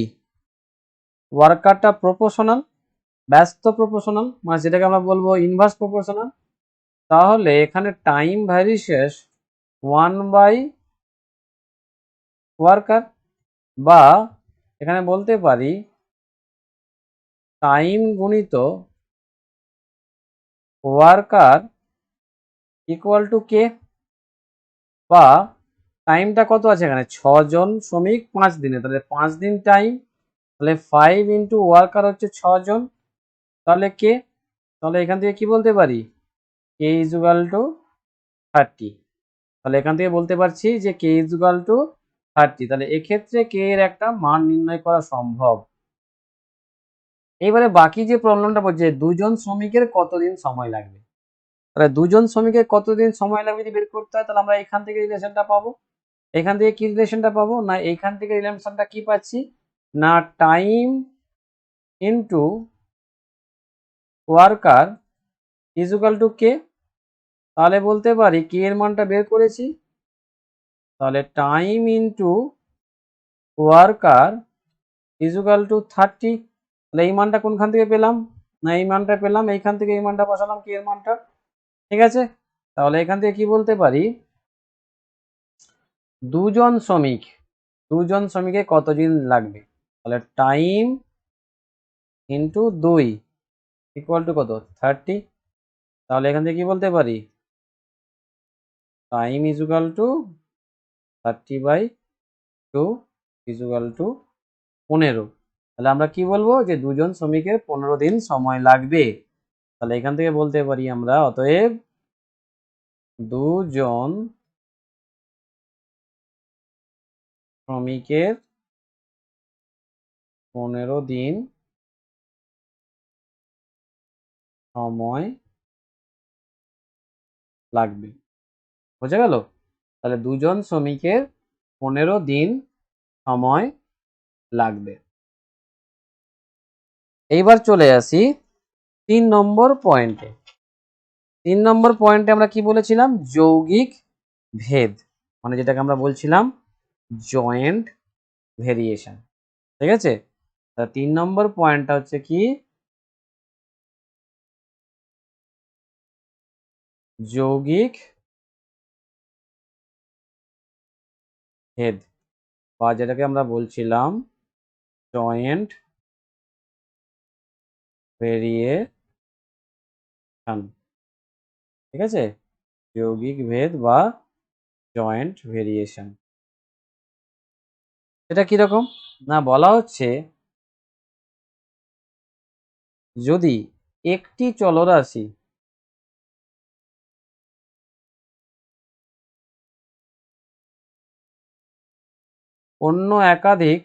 ওয়ার্কারটা প্রপোর্শনাল, ব্যস্ত প্রপোর্শনাল, মানে যেটাকে আমরা বলবো ইনভার্স প্রপোর্শনাল। তাহলে এখানে টাইম ভ্যারিসেস 1/ওয়ার্কার, বা এখানে বলতে পারি টাইম গুণিত ওয়ার্কার ইকুয়াল টু কে, বা টাইমটা কত আছে এখানে, 6 জন শ্রমিক 5 দিনে, তাহলে 5 দিন টাইম, তাহলে 5 × ওয়ার্কার হচ্ছে 6 জন, তাহলে কে, তাহলে এখান থেকে কি বলতে পারি, কে ইজ ইকুয়াল টু 30। তাহলে এখান থেকে বলতে পারছি যে কে ইজ ইকুয়াল টু 30, তাহলে এক্ষেত্রে কে এর একটা মান নির্ণয় করা সম্ভব। এইবারে বাকি যে প্রবলেমটা বলছে 2 জন শ্রমিকের কতদিন সময় লাগবে, তাহলে 2 জন শ্রমিকের কতদিন সময় লাগবে যদি বের করতে হয়, তাহলে আমরা এখান থেকে রিলেশনটা পাবো। এখান থেকে কি রিলেশনটা পাবো না, এইখান থেকে রিলেশনটা কি পাচ্ছি না, time into worker is equal to K, তাহলে বলতে পারি কে এর মানটা বের করেছি, তাহলে time into worker is equal to 30। তাহলে এই মানটা কোনখান থেকে পেলাম না, এই মানটা পেলাম এইখান থেকে, এই মানটা বসালাম কে এর মানটা। ঠিক আছে, তাহলে এখান থেকে কি বলতে পারি, 2 জন শ্রমিকের কতদিন লাগবে, তাহলে টাইম ইন্টু 2 ইকুয়াল টু কত, 30। তাহলে এখান থেকে কি বলতে পারি, time is equal two 30/2 is equal two 15। তাহলে আমরা কি বলবো যে 2 জন শ্রমিকের 15 দিন সময় লাগবে। তাহলে এখান থেকে বলতে পারি আমরা, অতএব 2 জন শ্রমিকের 15 দিন সময় লাগবে। বোঝা গেল? তাহলে দুজন শ্রমিকের 15 দিন সময় লাগবে। এইবার চলে আসি 3 নম্বর পয়েন্টে। 3 নম্বর পয়েন্টে আমরা কি বলেছিলাম? যৌগিক ভেদ, মানে যেটাকে আমরা বলছিলাম জয়েন্ট ভেরিয়েশন। ঠিক আছে? তা 3 নম্বর পয়েন্টটা হচ্ছে কি? যৌগিক ভেদ, বা যেটাকে আমরা বলছিলাম জয়েন্ট ভেরিয়েশন। ঠিক আছে? যৌগিক ভেদ বা জয়েন্ট ভেরিয়েশন। এটা কিরকম? না, বলা হচ্ছে যদি একটি চলরাশি অন্য একাধিক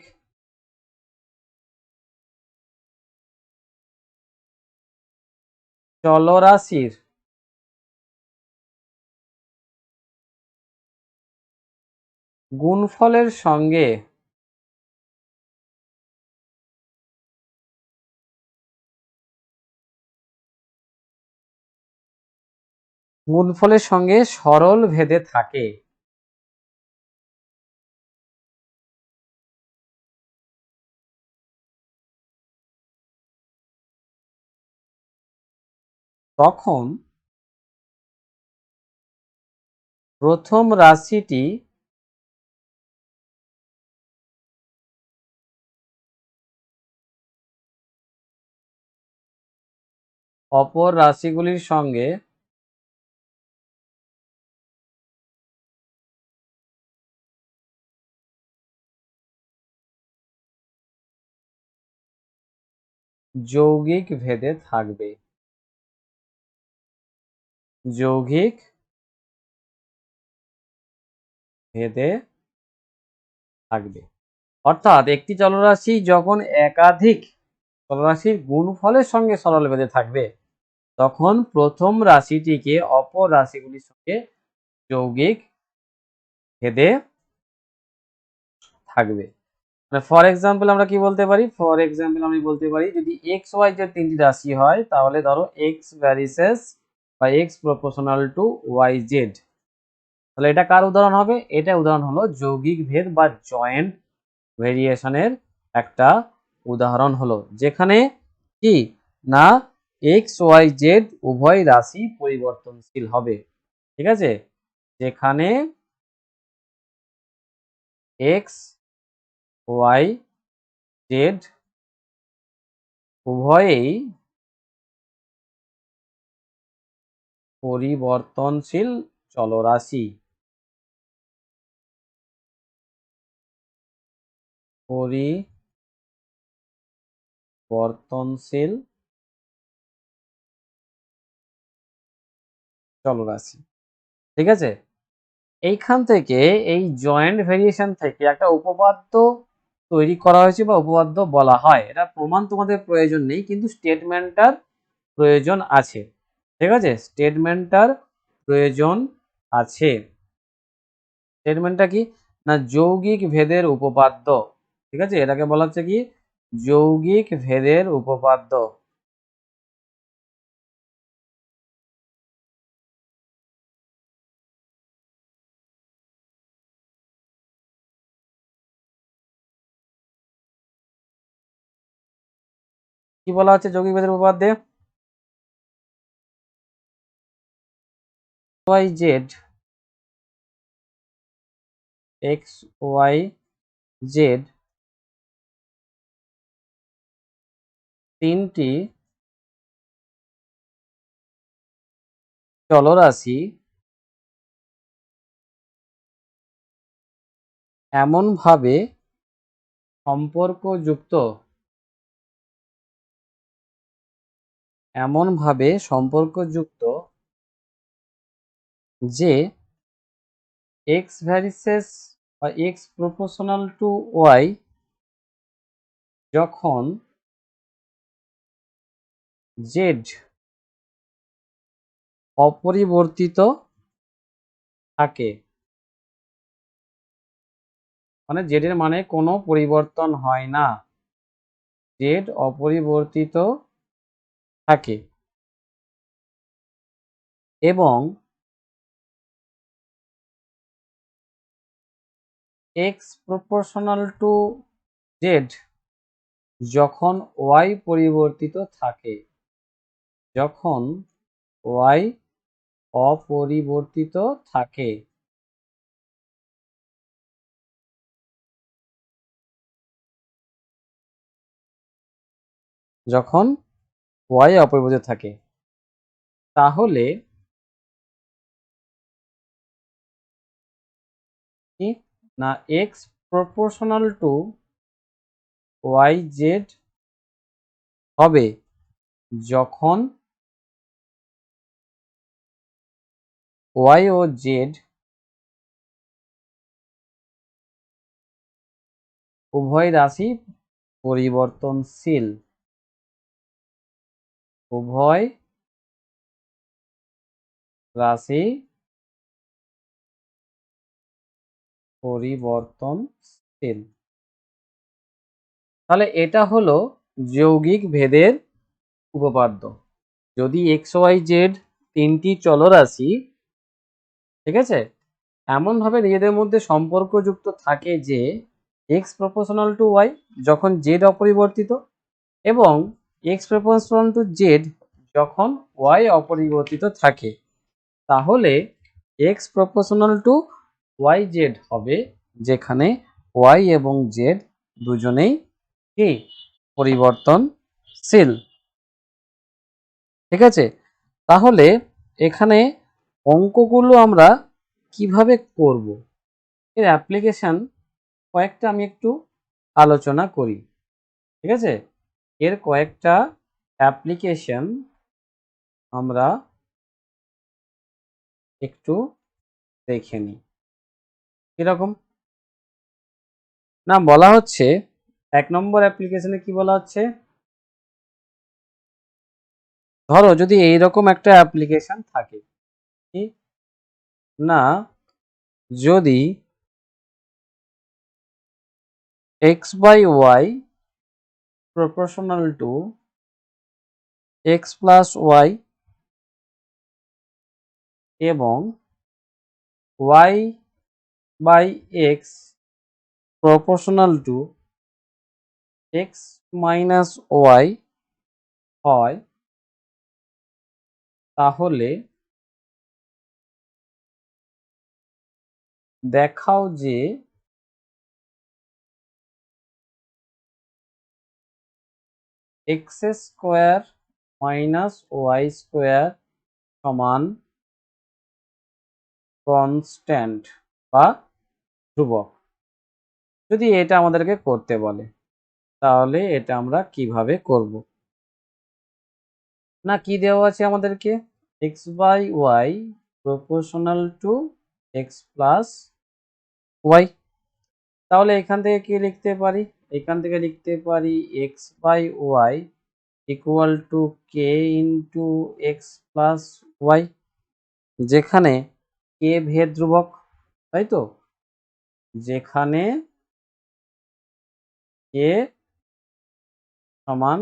চলরাশির গুণফলের সঙ্গে সরল ভেদে থাকে, তখন প্রথম রাশিটি অপর রাশিগুলির সঙ্গে যৌগিক ভেদে থাকবে। যৌগিক ভেদে থাকবে অর্থাৎ একটি চলরাশি যখন একাধিক চলরাশির গুণফলের সঙ্গে সরল ভেদে থাকবে, তখন প্রথম রাশিটিকে অপর রাশিগুলির সঙ্গে যৌগিক ভেদে থাকবে। মানে ফর এক্সাম্পল আমরা কি বলতে পারি? ফর এক্সাম্পল আমি বলতে পারি, যদি এক্স ওয়াই জেড তিনটি রাশি হয়, তাহলে ধরো এক্স ভ্যারিসেস বা x proportional to y z, তাহলে এটা কার উদাহরণ হবে? এটা উদাহরণ হলো যৌগিক ভেদ বা জয়েন্ট ভেরিয়েশনের একটা উদাহরণ হলো, যেখানে কি না এক্স ওয়াই জেড উভয় রাশি পরিবর্তনশীল হবে। ঠিক আছে? যেখানে এক্স ওয়াই জেড উভয়েই পরিবর্তনশীল চলরাশি। পরিবর্তনশীল চলরাশি। ঠিক আছে? এইখান থেকে এই জয়েন্ট ভেরিয়েশন থেকে একটা উপপাদ্য তৈরি করা হয়েছে বা উপপাদ্য বলা হয়। এটা প্রমাণ তোমাদের প্রয়োজন নেই, কিন্তু স্টেটমেন্টটার প্রয়োজন আছে। ঠিক আছে? স্টেটমেন্টটার প্রয়োজন আছে। স্টেটমেন্টটা কি? না যৌগিক ভেদের উপপাদ্য। ঠিক আছে? এটাকে বলা হচ্ছে কি? যৌগিক ভেদের উপপাদ্য। কি বলা হচ্ছে যৌগিক ভেদের উপপাদ্যে? Y Z X Y Z তিনটি চলরাশি এমনভাবে সম্পর্কযুক্ত যে এক্স ভ্যারিসেস বা এক্স প্রপোর্শনাল টু ওয়াই যখন জেড অপরিবর্তিত থাকে, মানে জেড এর মানে কোনো পরিবর্তন হয় না, জেড অপরিবর্তিত থাকে এবং এক্স প্রপোর্শনাল টু জেড যখন ওয়াই পরিবর্তিত থাকে, যখন ওয়াই অপরিবর্তিত থাকে, যখন ওয়াই অপরিবর্তিত থাকে, তাহলে কি না x proportional to y z হবে যখন ওয়াই ও জেড উভয় রাশি পরিবর্তনশীল, উভয় রাশি পরিবর্তনশীল। তাহলে এটা হলো যৌগিক ভেদের উপপাদ্য। যদি এক্স ওয়াই জেড তিনটি চলরাশি, ঠিক আছে, এমনভাবে নিজেদের মধ্যে সম্পর্কযুক্ত থাকে যে এক্স প্রপোর্শনাল টু ওয়াই যখন জেড অপরিবর্তিত এবং এক্স প্রপোর্শনাল টু জেড যখন ওয়াই অপরিবর্তিত থাকে, তাহলে x proportional to y z হবে যেখানে ওয়াই এবং জেড দুজনেই কি পরিবর্তনশীল। ঠিক আছে, তাহলে এখানে অঙ্কগুলো আমরা কিভাবে করব এর অ্যাপ্লিকেশন কয়েকটা আমি একটু আলোচনা করি। ঠিক আছে, এর কয়েকটা অ্যাপ্লিকেশন আমরা একটু দেখে নিই। কিরকম না বলা হচ্ছে, 1 নম্বর অ্যাপ্লিকেশনে কি বলা হচ্ছে, ধরো যদি এইরকম একটা অ্যাপ্লিকেশন থাকে, কি না যদি x by y proportional to x plus y এবং y by x proportional to x minus y হয়, তাহলে দেখাও যে x square minus y square সমান কনস্ট্যান্ট বা ধ্রুবক। যদি এটা আমাদেরকে করতে বলে তাহলে এটা আমরা কিভাবে করব, না কি দেওয়া আছে আমাদেরকে x by y proportional to x plus y, তাহলে এখান থেকে কি লিখতে পারি, এখান থেকে লিখতে পারি x by y equal to k into x plus y, যেখানে k ভেদ ধ্রুবক, তাই তো, যেখানে k সমান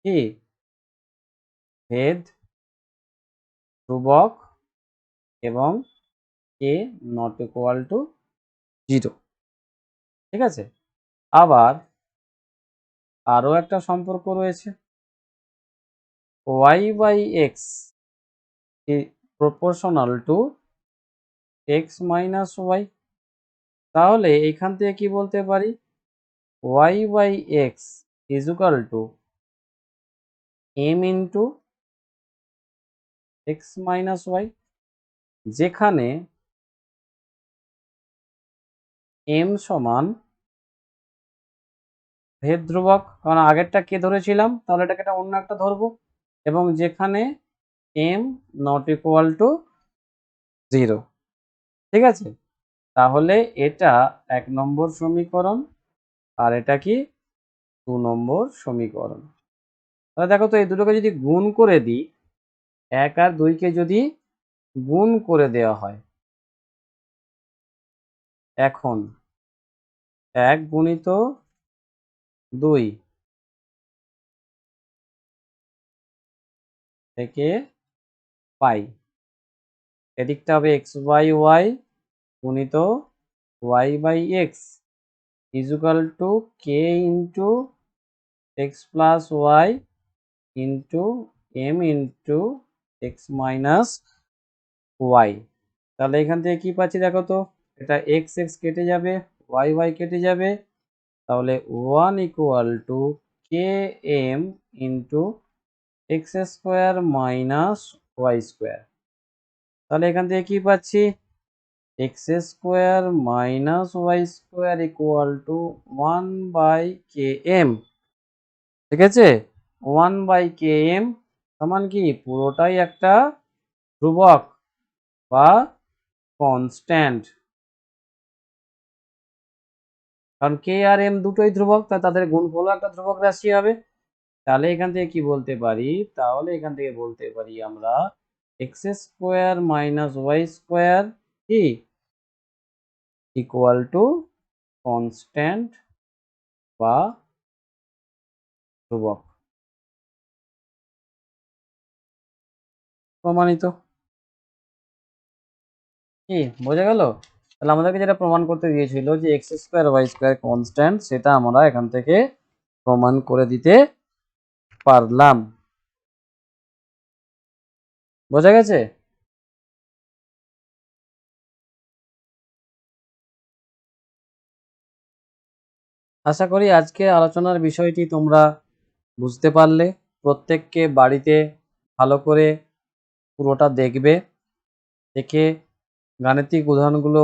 কি ভেদ ধ্রুবক এবং k নট ইকুয়াল টু 0। ঠিক আছে, আবার আরো একটা সম্পর্ক রয়েছে, y by x proportional to x minus y, তাহলে এখান থেকে কি বলতে পারি y by x is equal to m into x minus y, যেখানে m সমান ভেদ ধ্রুবক, কারণ আগেরটা কে ধরেছিলাম তাহলে এটাকে একটা অন্য একটা ধরবো, এবং যেখানে m নট ইকুয়াল টু 0। ঠিক আছে, তাহলে এটা 1 নম্বর সমীকরণ, আর এটা কি 2 নম্বর সমীকরণ। তাহলে দেখো তো এই দুটোকে যদি গুণ করে দিই, 1 আর 2 কে যদি গুণ করে দেওয়া হয়, এখন 1 গুণিত 2 থেকে পাই, এদিকটা হবে x/y গুণিত y/x is equal to k into x plus y into m into x minus y। তাহলে এখান থেকে কি পাচ্ছি দেখো তো, এটা x x কেটে যাবে, y y কেটে যাবে, তাহলে 1 equal to km into x square minus y square। তাহলে এখান থেকে কি পাচ্ছি, x square minus y square equal to 1 by km। ঠিক আছে, 1 by km সমান কি, পুরোটাই একটা ধ্রুবক বা কনস্ট্যান্ট, কারণ কে আর এম দুটোই ধ্রুবক, তাই তাদের গুণফলও একটা ধ্রুবক রাশি হবে। তাহলে এখান থেকে কি বলতে পারি, তাহলে এখান থেকে বলতে পারি আমরা x square minus y square কি ইকুয়াল টু কনস্ট্যান্ট বা ধ্রুবক। প্রমাণিত। কি বোঝা গেল? তাহলে আমাদেরকে যেটা প্রমাণ করতে দিয়েছিল যে x square y square constant, সেটা আমরা এখান থেকে প্রমাণ করে দিতে পারলাম। বোঝা গেছে? আশা করি আজকে আলোচনার বিষয়টি তোমরা বুঝতে পারলে। প্রত্যেককে বাড়িতে ভালো করে পুরোটা দেখবে, দেখে গাণিতিক উদাহরণগুলো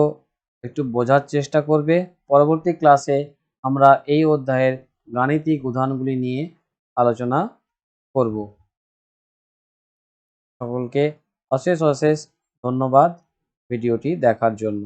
একটু বোঝার চেষ্টা করবে। পরবর্তী ক্লাসে আমরা এই অধ্যায়ের গাণিতিক উদাহরণগুলি নিয়ে আলোচনা করব। সকলকে অশেষ অশেষ ধন্যবাদ ভিডিওটি দেখার জন্য।